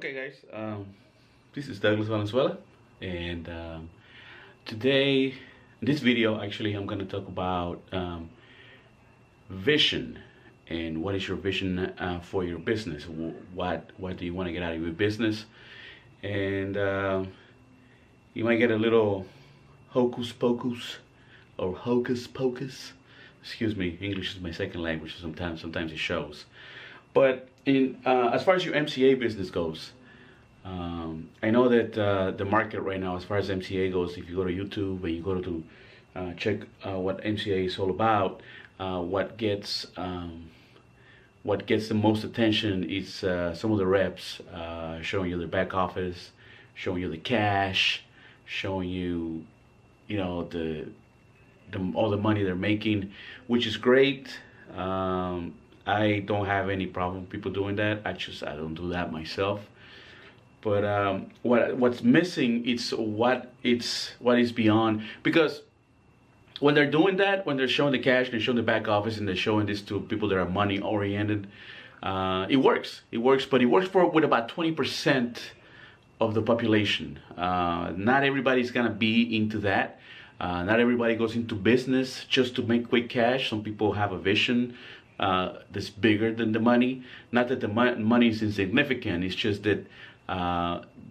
Okay, guys, this is Douglas Valenzuela, and today, in this video, actually, I'm going to talk about vision and what is your vision for your business. What do you want to get out of your business? And you might get a little hocus pocus or hocus pocus. Excuse me, English is my second language, so sometimes it shows. But as far as your MCA business goes, I know that the market right now, as far as MCA goes, if you go to YouTube and you go to check what MCA is all about, what gets the most attention is some of the reps showing you their back office, showing you the cash, showing you, all the money they're making, which is great. I don't have any problem with people doing that. I don't do that myself. But what's missing is what is beyond, because when they're doing that, when they're showing the cash, they're showing the back office, and they're showing this to people that are money oriented, it works. But it works with about 20% of the population. Not everybody's gonna be into that. Not everybody goes into business just to make quick cash. Some people have a vision that's bigger than the money. Not that the money is insignificant. It's just that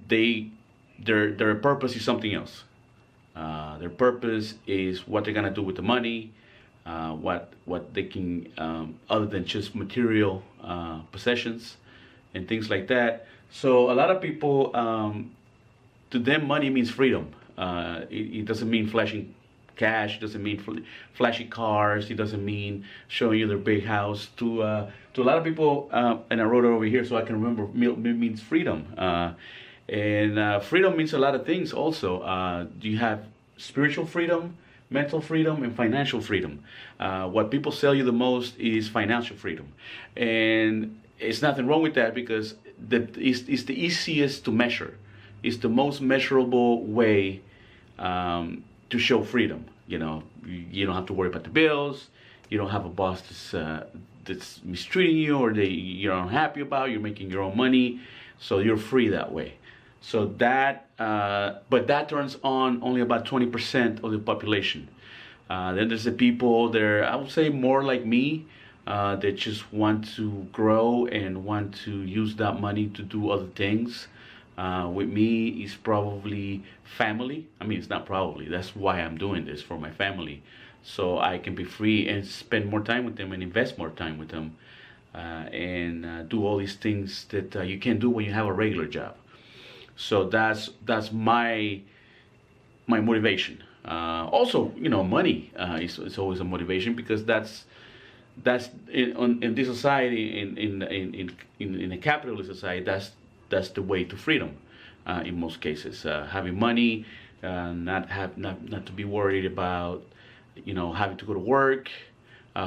their purpose is something else. Their purpose is what they're gonna do with the money, what they can, other than just material possessions and things like that. So a lot of people, to them, money means freedom. It doesn't mean flashing cash. It doesn't mean flashy cars. It doesn't mean showing you their big house. To a lot of people, and I wrote it over here so I can remember, it means freedom. And freedom means a lot of things also. You have spiritual freedom, mental freedom, and financial freedom. What people sell you the most is financial freedom. And it's nothing wrong with that, because it's the easiest to measure. It's the most measurable way to show freedom. You don't have to worry about the bills. You don't have a boss that's mistreating you, or you're unhappy about. You're making your own money, so you're free that way. So that, but that turns on only about 20% of the population. Then there's the people that are, I would say, more like me, that just want to grow and want to use that money to do other things. With me, it's probably family. I mean, it's not probably. That's why I'm doing this, for my family, so I can be free and spend more time with them and invest more time with them, and do all these things that you can't do when you have a regular job. So that's my motivation. Also, money is always a motivation, because that's in this society, in a capitalist society, that's the way to freedom. In most cases, having money, not to be worried about having to go to work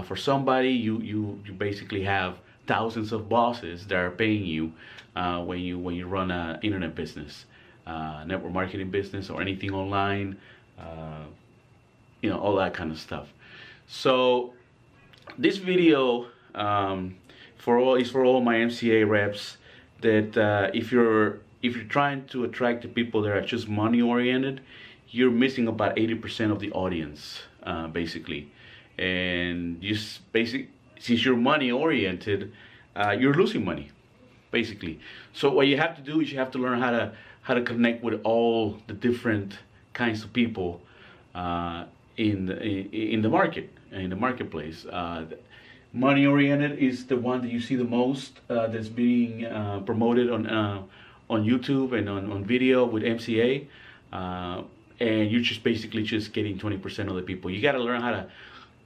for somebody. You basically have thousands of bosses that are paying you when you run an internet business, network marketing business, or anything online, all that kind of stuff. So this video is for all my MCA reps, that if you're trying to attract the people that are just money oriented, you're missing about 80% of the audience, basically. And since you're money oriented, you're losing money, basically. So what you have to do is you have to learn how to connect with all the different kinds of people in the market, in the marketplace. Money oriented is the one that you see the most, that's being promoted on YouTube and on video with MCA, and you're just basically just getting 20% of the people. You got to learn how to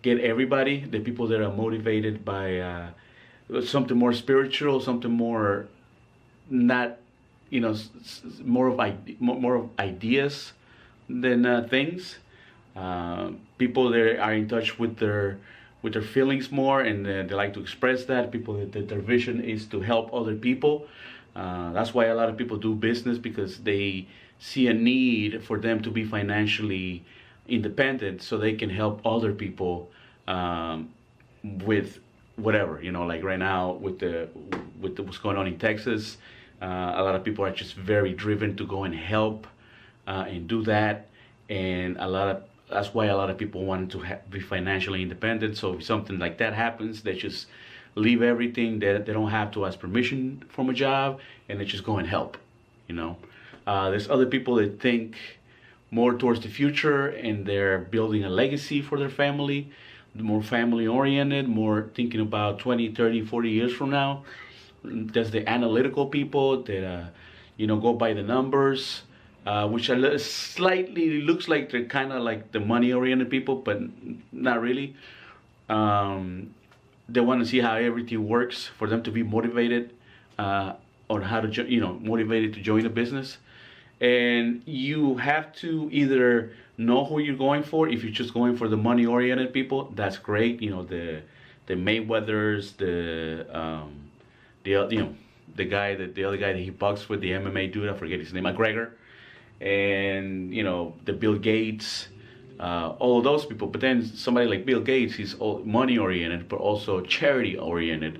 get everybody, the people that are motivated by something more spiritual, something more not, more of ideas than things. People that are in touch with their feelings more, and they like to express that. People that their vision is to help other people. That's why a lot of people do business, because they see a need for them to be financially independent, so they can help other people with whatever, like right now with what's going on in Texas. A lot of people are just very driven to go and help and do that, and that's why a lot of people want to be financially independent. So if something like that happens, they just leave everything. They don't have to ask permission from a job, and they just go and help. You know, there's other people that think more towards the future, and they're building a legacy for their family, more family oriented, more thinking about 20, 30, 40 years from now. There's the analytical people that go by the numbers, which slightly looks like they're kind of like the money oriented people, but not really. They want to see how everything works for them to be motivated on how to motivated to join a business. And you have to either know who you're going for. If you're just going for the money oriented people, that's great. The Mayweathers, the other guy that he boxed with, the MMA dude, I forget his name, McGregor, and the Bill Gates, all of those people. But then somebody like Bill Gates, he's all money oriented, but also charity oriented.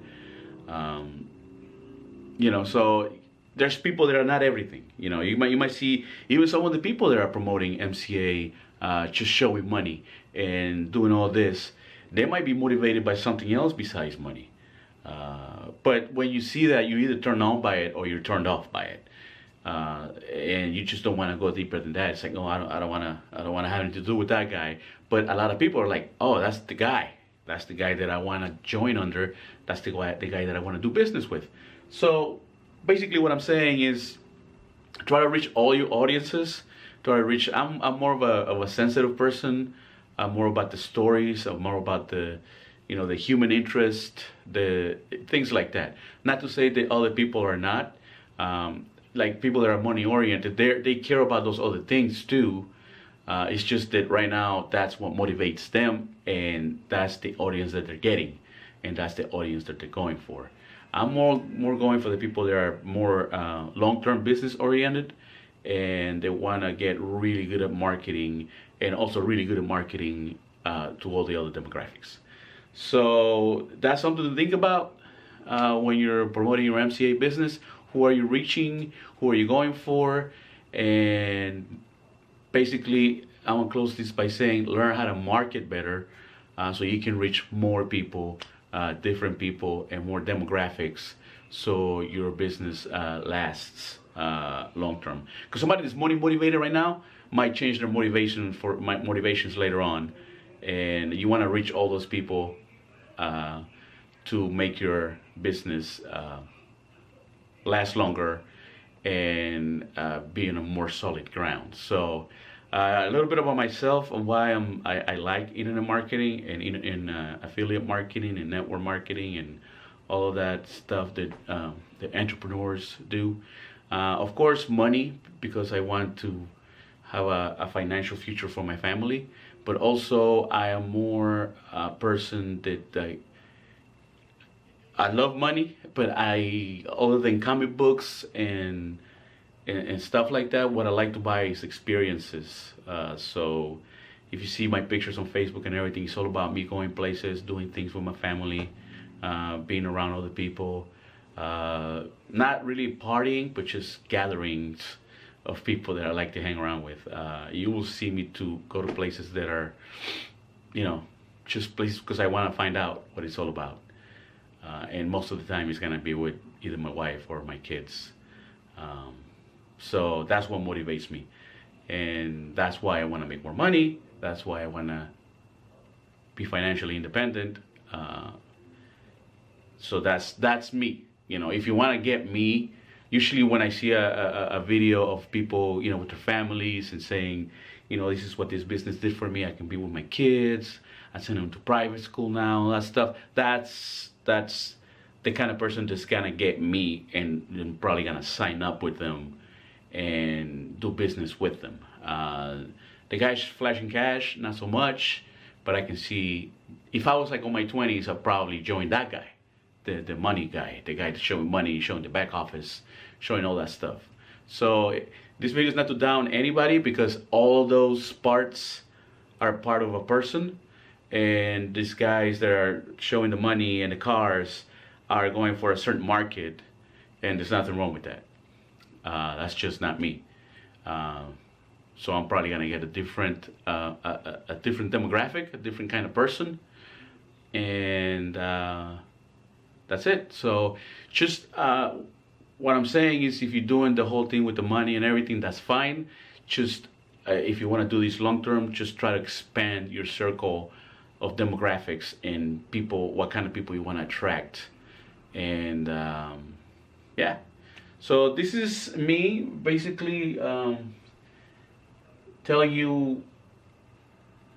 So there's people that are not everything. You might see even some of the people that are promoting MCA, just showing money and doing all this. They might be motivated by something else besides money. But when you see that, you either turn on by it or you're turned off by it, and you just don't want to go deeper than that. It's like, no, I don't want to have anything to do with that guy. But a lot of people are like, oh, that's the guy that I want to join under. That's the guy that I want to do business with. So basically, what I'm saying is, try to reach all your audiences. I'm more of a sensitive person. I'm more about the stories. I'm more about the human interest, the things like that. Not to say that other people are not. Like people that are money oriented, they care about those other things too. It's just that right now, that's what motivates them, and that's the audience that they're getting, and that's the audience that they're going for. I'm more going for the people that are more long-term business oriented, and they want to get really good at marketing, and also really good at marketing to all the other demographics. So that's something to think about when you're promoting your MCA business. Who are you reaching? Who are you going for? And basically, I want to close this by saying, learn how to market better so you can reach more people, different people, and more demographics, so your business lasts long term. Because somebody that's money motivated right now might change their motivations later on, and you want to reach all those people to make your business last longer and be in a more solid ground. So a little bit about myself and why I like internet marketing and in affiliate marketing and network marketing and all of that stuff that the entrepreneurs do. Of course, money, because I want to have a financial future for my family, but also I am more a person that I love money, but other than comic books and stuff like that, what I like to buy is experiences. So if you see my pictures on Facebook and everything, it's all about me going places, doing things with my family, being around other people, not really partying, but just gatherings of people that I like to hang around with. You will see me to go to places that are, just places because I want to find out what it's all about. And most of the time it's going to be with either my wife or my kids. So that's what motivates me. And that's why I want to make more money. That's why I want to be financially independent. So that's me. If you want to get me, usually when I see a video of people, with their families and saying, this is what this business did for me. I can be with my kids. I send them to private school now, all that stuff. That's the kind of person that's gonna get me and probably gonna sign up with them and do business with them. The guys flashing cash, not so much, but I can see if I was like on my 20s, I'd probably join that guy, the money guy, the guy that's showing money, showing the back office, showing all that stuff. So this video is not to down anybody, because all those parts are part of a person. And these guys that are showing the money and the cars are going for a certain market, and there's nothing wrong with that. That's just not me. So I'm probably gonna get a different demographic, a different kind of person, and that's it. So just what I'm saying is, if you're doing the whole thing with the money and everything, that's fine. Just if you want to do this long term, just try to expand your circle of demographics and people, what kind of people you want to attract. And yeah, so this is me basically telling you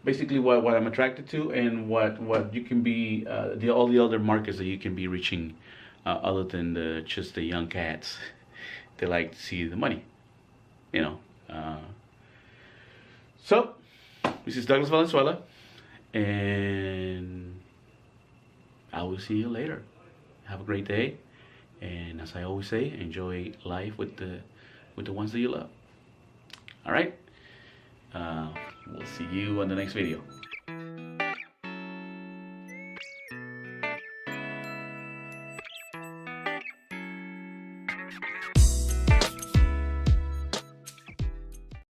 basically what I'm attracted to, and what you can be, all the other markets that you can be reaching, other than just the young cats. They like to see the money, you know. So this is Douglas Valenzuela, and I will see you later. Have a great day, and as I always say, enjoy life with the ones that you love. All right. We'll see you on the next video.